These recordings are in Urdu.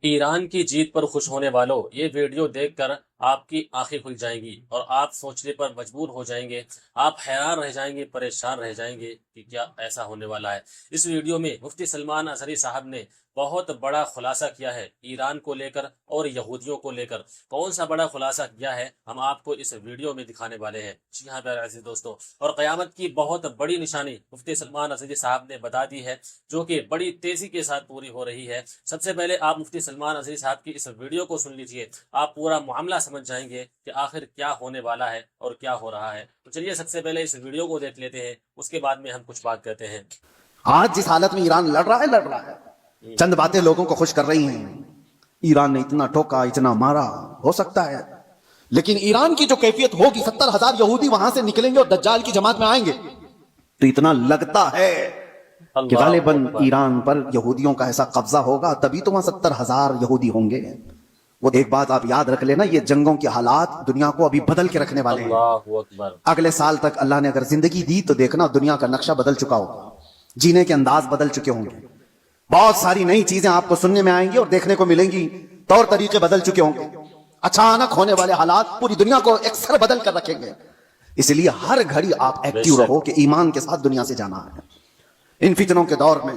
ایران کی جیت پر خوش ہونے والوں، یہ ویڈیو دیکھ کر آپ کی آنکھیں کھل جائیں گی اور آپ سوچنے پر مجبور ہو جائیں گے۔ آپ حیران رہ جائیں گے، پریشان رہ جائیں گے کہ کیا ایسا ہونے والا ہے۔ اس ویڈیو میں مفتی سلمان اظہری صاحب نے بہت بڑا خلاصہ کیا ہے ایران کو لے کر اور یہودیوں کو لے کر۔ کون سا بڑا خلاصہ کیا ہے ہم آپ کو اس ویڈیو میں دکھانے والے ہیں۔ جی ہاں پیارے عزیز دوستو، اور قیامت کی بہت بڑی نشانی مفتی سلمان اظہری صاحب نے بتا دی ہے، جو کہ بڑی تیزی کے ساتھ پوری ہو رہی ہے۔ سب سے پہلے آپ مفتی سلمان اظہری صاحب کی اس ویڈیو کو سن لیجئے، آپ پورا معاملہ سمجھ جائیں گے کہ آخر کیا ہونے والا ہے اور کیا ہو رہا ہے۔ تو چلیے سب سے پہلے اس ویڈیو کو دیکھ لیتے ہیں، اس کے بعد میں ہم کچھ بات کرتے ہیں۔ آج جس حالت میں ایران لڑ رہا ہے چند باتیں لوگوں کو خوش کر رہی ہیں۔ ایران نے اتنا ٹھوکا، اتنا مارا، ہو سکتا ہے، لیکن ایران کی جو کیفیت ہوگی، 70,000 یہودی وہاں سے نکلیں گے اور دجال کی جماعت میں آئیں گے، تو اتنا لگتا ہے کہ غالباً ایران پر یہودیوں کا ایسا قبضہ ہوگا، تبھی تو وہاں 70,000 یہودی ہوں گے۔ وہ ایک بات آپ یاد رکھ لینا، یہ جنگوں کے حالات دنیا کو ابھی بدل کے رکھنے والے ہیں۔ اللہ اکبر۔ اگلے سال تک اللہ نے اگر زندگی دی تو دیکھنا دنیا کا نقشہ بدل چکا ہوگا، جینے کے انداز بدل چکے ہوں گے، بہت ساری نئی چیزیں آپ کو سننے میں آئیں گی اور دیکھنے کو ملیں گی، طور طریقے بدل چکے ہوں گے، اچانک ہونے والے حالات پوری دنیا کو اکثر بدل کر رکھیں گے۔ اس لیے ہر گھڑی آپ ایکٹیو رہو کہ ایمان کے ساتھ دنیا سے جانا ہے۔ ان فتنوں کے دور میں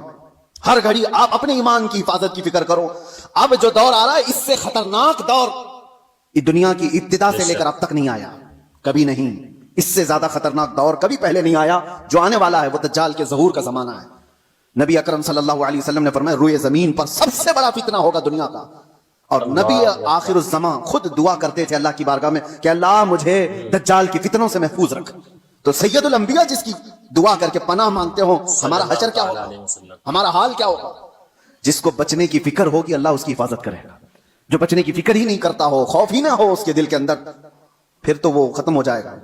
ہر گھڑی آپ اپنے ایمان کی حفاظت کی فکر کرو۔ اب جو دور آ رہا ہے، اس سے خطرناک دور اس دنیا کی ابتدا سے لے کر اب تک نہیں آیا، کبھی نہیں۔ اس سے زیادہ خطرناک دور کبھی پہلے نہیں آیا۔ جو آنے والا ہے وہ دجال کے ظہور کا زمانہ ہے۔ نبی اکرم صلی اللہ علیہ وسلم نے فرمایا، روئے زمین پر سب سے بڑا فتنہ ہوگا دنیا کا۔ اور نبی آخر الزمان خود دعا کرتے تھے اللہ کی بارگاہ میں کہ اللہ مجھے دجال کی فتنوں سے محفوظ رکھ۔ تو سید الانبیاء جس کی دعا کر کے پناہ مانگتے ہو، ہمارا حشر کیا ہوگا، ہمارا حال کیا ہوگا؟ جس کو بچنے کی فکر ہوگی اللہ اس کی حفاظت کرے گا۔ جو بچنے کی فکر ہی نہیں کرتا ہو، خوف ہی نہ ہو اس کے دل کے اندر، پھر تو وہ ختم ہو جائے گا۔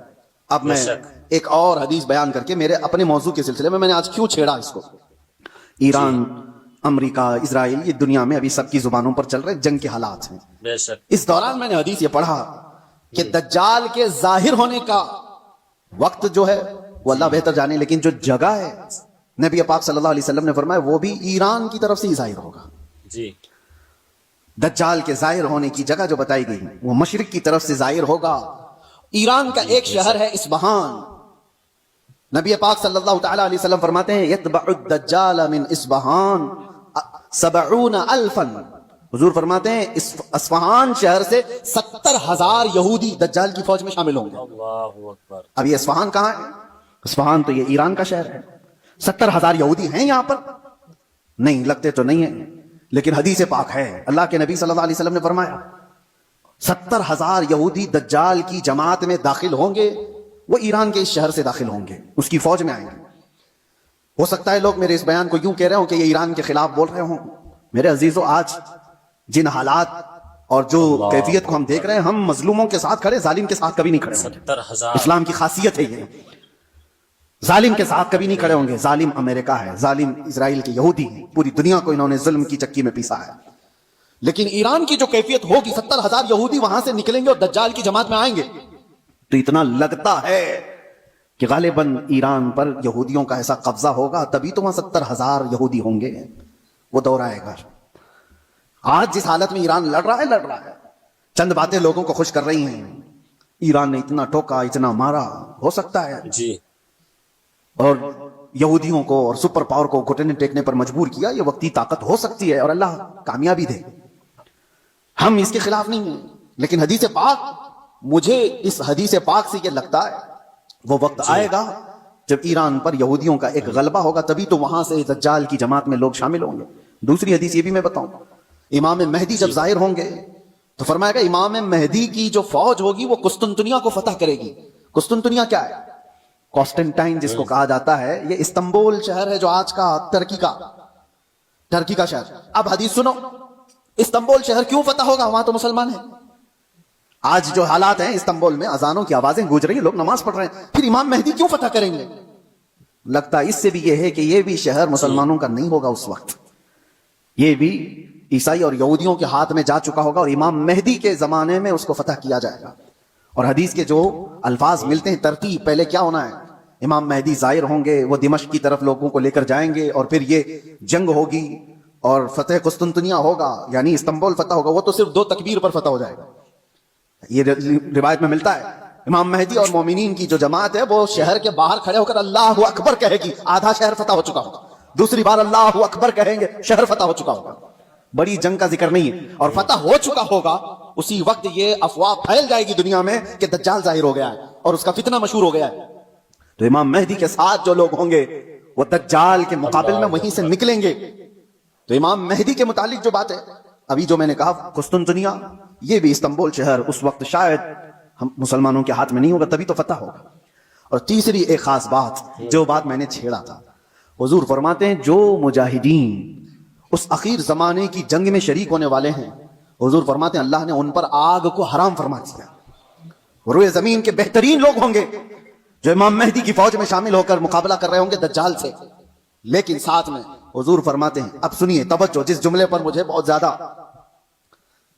اب میں ایک اور حدیث بیان کر کے میرے اپنے موضوع کے سلسلے میں نے آج کیوں چھیڑا اس کو۔ ایران، امریکہ، اسرائیل، یہ دنیا میں ابھی سب کی زبانوں پر چل رہے جنگ کے حالات ہیں۔ اس دوران میں نے حدیث یہ پڑھا کہ دجال کے ظاہر ہونے کا وقت جو ہے وہ اللہ بہتر جانے، لیکن جو جگہ ہے نبی پاک صلی اللہ علیہ وسلم نے فرمایا وہ بھی ایران کی طرف سے ہی ظاہر ہوگا۔ جی، دجال کے ظاہر ہونے کی جگہ جو بتائی گئی وہ مشرق کی طرف سے ظاہر ہوگا۔ ایران کا ایک شہر ہے اصفہان۔ نبی پاک صلی اللہ تعالی علیہ وسلم فرماتے ہیں، یتبع الدجال من اصفہان 70,000۔ حضور فرماتے ہیں اصفہان شہر سے 70,000 یہودی دجال کی فوج میں شامل ہوں گے۔ اللہ اکبر۔ اب یہ اصفہان کہاں ہے؟ اصفہان تو یہ ایران کا شہر ہے۔ 70,000 یہودی ہیں یہاں پر؟ نہیں، لگتے تو نہیں ہیں، لیکن حدیث پاک ہے، اللہ کے نبی صلی اللہ علیہ وسلم نے فرمایا 70,000 یہودی دجال کی جماعت میں داخل ہوں گے، وہ ایران کے اس شہر سے داخل ہوں گے، اس کی فوج میں آئیں گے۔ ہو سکتا ہے لوگ میرے اس بیان کو یوں کہہ رہے ہوں کہ یہ ایران کے خلاف بول رہے ہوں۔ میرے عزیزو، آج جن حالات اور جو کیفیت کو ہم دیکھ رہے ہیں، ہم مظلوموں کے ساتھ کھڑے، ظالم کے ساتھ کبھی نہیں کھڑے ہوں گے۔ 70,000 اسلام کی خاصیت ہے یہ، ظالم کے ساتھ کبھی نہیں کھڑے ہوں گے۔ ظالم امریکہ ہے، ظالم اسرائیل کے یہودی ہیں، پوری دنیا کو انہوں نے ظلم کی چکی میں پیسا ہے۔ لیکن ایران کی جو کیفیت ہوگی، 70,000 یہودی وہاں سے نکلیں گے اور دجال کی جماعت میں آئیں گے، تو اتنا لگتا ہے کہ غالباً ایران پر یہودیوں کا ایسا قبضہ ہوگا، تبھی تو وہاں 70,000 یہودی ہوں گے۔ وہ دور آئے گا۔ آج جس حالت میں ایران لڑ رہا ہے چند باتیں لوگوں کو خوش کر رہی ہیں۔ ایران نے اتنا ٹھوکا، اتنا مارا، ہو سکتا ہے، جی، اور یہودیوں کو اور سپر پاور کو گھٹنے ٹیکنے پر مجبور کیا، یہ وقتی طاقت ہو سکتی ہے اور اللہ کامیابی دے، ہم اس کے خلاف نہیں ہیں۔ لیکن حدیث پاک، مجھے اس حدیث پاک سے یہ لگتا ہے وہ وقت آئے گا جب ایران پر یہودیوں کا ایک غلبہ ہوگا، تبھی تو وہاں سے دجال کی جماعت میں لوگ شامل ہوں گے۔ دوسری حدیث یہ بھی میں بتاؤں، امام مہدی جب ظاہر ہوں گے تو فرمائے گا امام مہدی کی جو فوج ہوگی وہ قسطنطنیہ کو فتح کرے گی۔ قسطنطنیہ کیا ہے؟ کانسٹنٹائن جس کو کہا جاتا ہے، یہ استنبول شہر ہے جو آج کا ترکی کا شہر۔ اب حدیث سنو، استنبول شہر کیوں فتح ہوگا؟ وہاں تو مسلمان ہیں۔ آج جو حالات ہیں استنبول میں، اذانوں کی آوازیں گونج رہی ہیں، لوگ نماز پڑھ رہے ہیں، پھر امام مہدی کیوں فتح کریں گے؟ لگتا ہے اس سے بھی یہ ہے کہ یہ بھی شہر مسلمانوں کا نہیں ہوگا اس وقت، یہ بھی عیسائی اور یہودیوں کے ہاتھ میں جا چکا ہوگا، اور امام مہدی کے زمانے میں اس کو فتح کیا جائے گا۔ اور حدیث کے جو الفاظ ملتے ہیں، ترتیب پہلے کیا ہونا ہے، امام مہدی ظاہر ہوں گے، وہ دمشق کی طرف لوگوں کو لے کر جائیں گے، اور پھر یہ جنگ ہوگی، اور فتح قسطنطنیہ ہوگا یعنی استنبول فتح ہوگا، وہ تو صرف 2 تکبیر پر فتح ہو جائے گا. یہ روایت میں ملتا ہے. امام مہدی اور مومنین کی جو جماعت ہے وہ شہر کے باہر کھڑے ہو کر اللہ اکبر کہے گی، آدھا شہر فتح ہو چکا ہوگا. دوسری بار اللہ اکبر کہیں گے، شہر فتح ہو چکا ہوگا. بڑی جنگ کا ذکر نہیں ہے. اور فتح ہو چکا ہوگا اسی وقت یہ افواہ پھیل جائے گی دنیا میں کہ دجال ظاہر ہو گیا ہے اور اس کا فتنہ مشہور ہو گیا ہے. تو امام مہدی کے ساتھ جو لوگ ہوں گے وہ دجال کے مقابل میں وہیں سے نکلیں گے. تو امام مہدی کے متعلق جو بات ہے ابھی جو میں نے کہا قسطنطنیہ، یہ بھی استنبول شہر اس وقت شاید ہم مسلمانوں کے ہاتھ میں نہیں ہوگا، تبھی تو فتح ہوگا. اور تیسری ایک خاص بات، جو بات میں نے چھیڑا تھا، حضور فرماتے ہیں جو مجاہدین اس اخیر زمانے کی جنگ میں شریک ہونے والے ہیں، حضور فرماتے ہیں اللہ نے ان پر آگ کو حرام فرما دیا. روئے زمین کے بہترین لوگ ہوں گے جو امام مہدی کی فوج میں شامل ہو کر مقابلہ کر رہے ہوں گے دجال سے. لیکن ساتھ میں حضور فرماتے ہیں، اب سنیے توجہ، جس جملے پر مجھے بہت زیادہ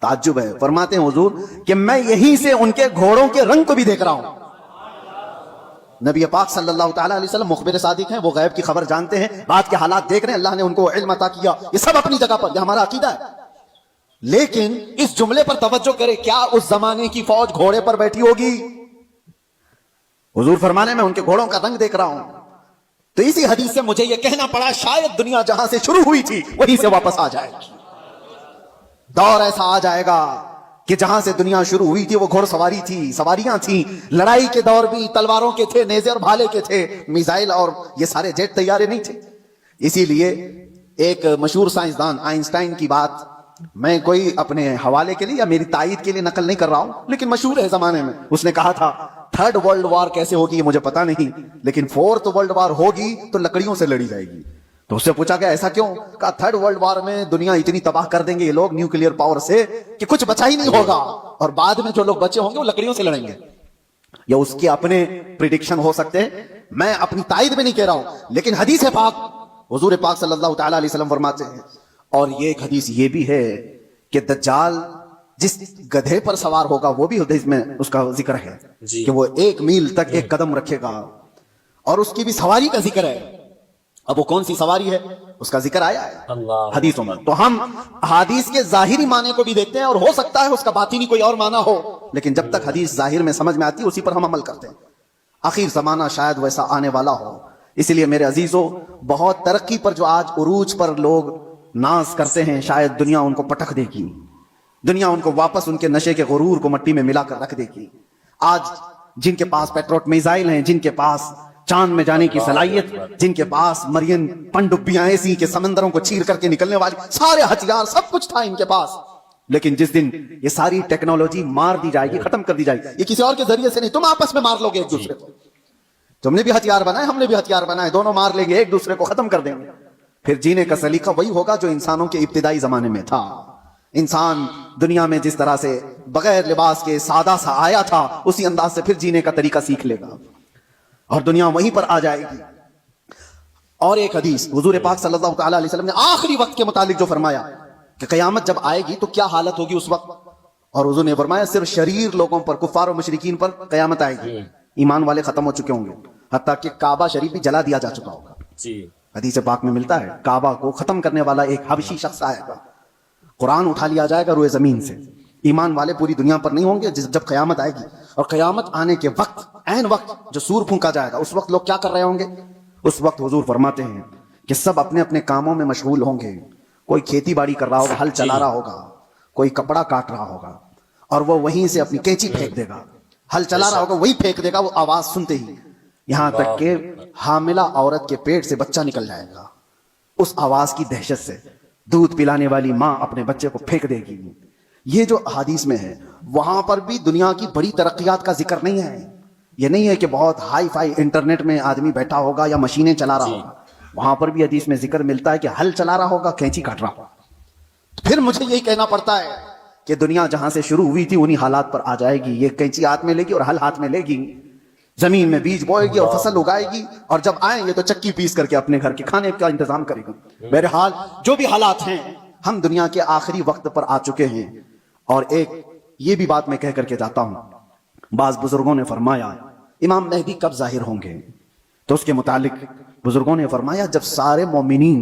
تعجب ہے، فرماتے ہیں حضور کہ میں یہیں سے ان کے گھوڑوں کے رنگ کو بھی دیکھ رہا ہوں. نبی پاک صلی اللہ تعالیٰ علیہ وسلم مخبر صادق ہیں، وہ غیب کی خبر جانتے ہیں، بات کے حالات دیکھ رہے ہیں، اللہ نے ان کو علم عطا کیا، یہ سب اپنی جگہ پر، یہ ہمارا عقیدہ ہے. لیکن اس جملے پر توجہ کرے، کیا اس زمانے کی فوج گھوڑے پر بیٹھی ہوگی؟ حضور فرمانے میں ان کے گھوڑوں کا رنگ دیکھ رہا ہوں. تو اسی حدیث سے مجھے یہ کہنا پڑا شاید دنیا جہاں سے شروع ہوئی تھی وہیں سے واپس آ جائے گی. دور ایسا آ جائے گا کہ جہاں سے دنیا شروع ہوئی تھی وہ گھوڑ سواری تھی، سواریاں تھیں. لڑائی کے دور بھی تلواروں کے تھے، نیزے اور بھالے کے تھے، میزائل اور یہ سارے جیٹ طیارے نہیں تھے. اسی لیے ایک مشہور سائنسدان آئنسٹائن کی بات میں کوئی اپنے حوالے کے لیے یا میری تائید کے لیے نقل نہیں کر رہا ہوں، لیکن مشہور ہے زمانے میں. اس نے کہا تھا 3rd ورلڈ وار کیسے ہوگی یہ مجھے پتا نہیں، لیکن 4th ورلڈ وار ہوگی تو لکڑیوں سے لڑی جائے گی. تو اس سے پوچھا گیا ایسا کیوں؟ کہا 3rd ورلڈ وار میں دنیا اتنی تباہ کر دیں گے یہ لوگ نیوکلیئر پاور سے کہ کچھ بچا ہی نہیں ہوگا، اور بعد میں جو لوگ بچے ہوں گے وہ لکڑیوں سے لڑیں گے. یا اس کے اپنے پریڈکشن ہو سکتے ہیں، میں اپنی تائید میں نہیں کہہ رہا ہوں، لیکن حدیث پاک حضور پاک صلی اللہ تعالیٰ علیہ وسلم فرماتے ہیں. اور یہ ایک حدیث یہ بھی ہے کہ دجال جس گدھے پر سوار ہوگا وہ بھی حدیث میں اس کا ذکر ہے کہ وہ 1 میل تک 1 قدم رکھے گا، اور اس کی بھی سواری کا ذکر ہے. اب وہ کون سی سواری ہے اس کا ذکر آیا ہے حدیثوں میں. تو ہم حدیث کے ظاہری معنی کو بھی دیکھتے ہیں، اور ہو سکتا ہے اس کا باطنی کوئی اور معنی ہو، لیکن جب تک حدیث ظاہر میں سمجھ میں آتی ہے اسی پر ہم عمل کرتے ہیں. آخر زمانہ شاید ویسا آنے والا ہو. اسی لیے میرے عزیزوں، بہت ترقی پر جو آج عروج پر لوگ ناز کرتے ہیں، شاید دنیا ان کو پٹک دے گی، دنیا ان کو واپس ان کے نشے کے غرور کو مٹی میں ملا کر رکھ دے گی. آج جن کے پاس پیٹروٹ میزائل ہیں، جن کے پاس چاند میں جانے کی صلاحیت، جن کے پاس مرین پنڈبیاں ایسی کہ سمندروں کو چیر کر کے نکلنے والی سارے ہتھیار سب کچھ تھا ان کے پاس، لیکن جس دن یہ ساری ٹیکنالوجی مار دی جائے گی، ختم کر دی جائے گی، یہ کسی اور کے ذریعے سے نہیں، تم آپس میں مار لو گے ایک دوسرے کو. تم نے بھی ہتھیار بنائے، ہم نے بھی ہتھیار بنائے، دونوں مار لیں گے، ایک دوسرے کو ختم کر دیں گے. پھر جینے کا سلیقہ وہی ہوگا جو انسانوں کے ابتدائی زمانے میں تھا. انسان دنیا میں جس طرح سے بغیر لباس کے سادہ سا آیا تھا اسی انداز سے پھر جینے کا طریقہ سیکھ لے گا اور دنیا وہیں پر آ جائے گی. اور ایک حدیث حضور پاک صلی اللہ تعالیٰ علیہ وسلم نے آخری وقت کے متعلق جو فرمایا کہ قیامت جب آئے گی تو کیا حالت ہوگی اس وقت، اور حضور نے فرمایا صرف شریر لوگوں پر، کفار و مشرکین پر قیامت آئے گی، ایمان والے ختم ہو چکے ہوں گے، حتیٰ کہ کعبہ شریف بھی جلا دیا جا چکا ہوگا. حدیث پاک میں ملتا ہے کعبہ کو ختم کرنے والا ایک حبشی شخص آئے گا، قرآن اٹھا لیا جائے گا روئے زمین سے. ایمان والے پوری دنیا پر نہیں ہوں گے. جب قیامت آئے گی اور قیامت آنے کے وقت، عین وقت جو سور پھونکا جائے گا، اس وقت لوگ کیا کر رہے ہوں گے؟ اس وقت حضور فرماتے ہیں کہ سب اپنے اپنے کاموں میں مشغول ہوں گے. کوئی کھیتی باڑی کر رہا ہوگا، ہل چلا رہا ہوگا، کوئی کپڑا کاٹ رہا ہوگا، اور وہ وہیں سے اپنی کینچی پھینک دے گا. ہل چلا رہا ہوگا، وہی پھینک دے گا، وہ آواز سنتے ہی، یہاں تک کہ حاملہ عورت کے پیٹ سے بچہ نکل جائے گا. اس آواز کی دہشت سے دودھ پلانے والی ماں اپنے بچے کو پھینک دے گی. یہ جو حدیث میں ہے، وہاں پر بھی دنیا کی بڑی ترقیات کا ذکر نہیں ہے. یہ نہیں ہے کہ بہت ہائی فائی انٹرنیٹ میں آدمی بیٹھا ہوگا یا مشینیں چلا رہا ہوگا. وہاں پر بھی حدیث میں ذکر ملتا ہے کہ ہل چلا رہا ہوگا، کینچی کاٹ رہا ہوگا. پھر مجھے یہی کہنا پڑتا ہے کہ دنیا جہاں سے شروع ہوئی تھی انہی حالات پر آ جائے گی. یہ کینچی ہاتھ میں لے گی اور ہل ہاتھ میں لے گی، زمین میں بیج بوئے گی اور فصل اگائے گی، اور جب آئیں گے تو چکی پیس کر کے اپنے گھر کے کھانے کا انتظام کرے گی. بہرحال جو بھی حالات ہیں، ہم دنیا کے آخری وقت پر آ چکے ہیں. اور ایک یہ بھی بات میں کہہ کر کے جاتا ہوں، بعض بزرگوں نے فرمایا امام مہدی کب ظاہر ہوں گے؟ تو اس کے متعلق بزرگوں نے فرمایا جب سارے مومنین